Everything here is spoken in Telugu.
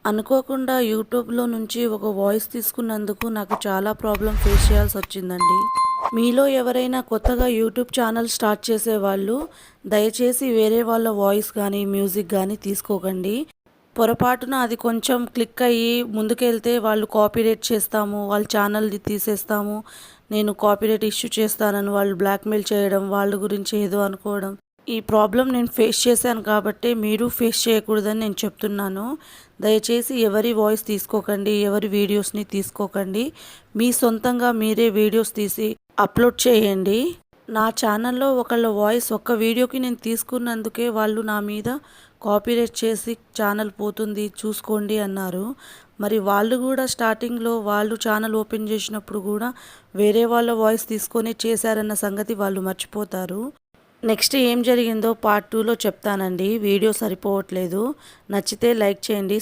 అనుకోకుండా యూట్యూబ్‌లో నుంచి ఒక వాయిస్ తీసుకున్నందుకు నాకు చాలా ప్రాబ్లమ్ ఫేస్ చేయాల్సొచ్చిందండి. మీలో ఎవరైనా కొత్తగా యూట్యూబ్ ఛానల్ స్టార్ట్ చేసేవాళ్ళు దయచేసి వేరే వాళ్ళ వాయిస్ గానీ, మ్యూజిక్ గానీ తీసుకోకండి. పొరపాటున అది కొంచెం క్లిక్ అయ్యి ముందుకెళ్తే వాళ్ళు కాపీరైట్ చేస్తాము, వాళ్ళ ఛానల్‌ది తీసేస్తాము, నేను కాపీరైట్ ఇష్యూ చేస్తానని వాళ్ళు బ్లాక్‌మెయిల్ చేయడం, వాళ్ళ గురించి ఏదో అనుకోవడం. ఈ ప్రాబ్లమ్ నేను ఫేస్ చేశాను కాబట్టే మీరు ఫేస్ చేయకూడదని నేను చెప్తున్నాను. దయచేసి ఎవరి వాయిస్ తీసుకోకండి, ఎవరి వీడియోస్‌ని తీసుకోకండి. మీ సొంతంగా మీరే వీడియోస్ తీసి అప్లోడ్ చేయండి. నా ఛానల్‌లో ఒకళ్ళ వాయిస్ ఒక్క వీడియోకి నేను తీసుకున్నందుకే వాళ్ళు నా మీద కాపీరైట్ చేసి ఛానల్ పోతుంది చూసుకోండి అన్నారు. మరి వాళ్ళు కూడా స్టార్టింగ్‌లో వాళ్ళు ఛానల్ ఓపెన్ చేసినప్పుడు కూడా వేరే వాళ్ళ వాయిస్ తీసుకొని చేశారన్న సంగతి వాళ్ళు మర్చిపోతారు. నెక్స్ట్ ఏం జరిగిందో పార్ట్ 2లో చెప్తానండి. వీడియో సరిపోవట్లేదు. నచ్చితే లైక్ చేయండి.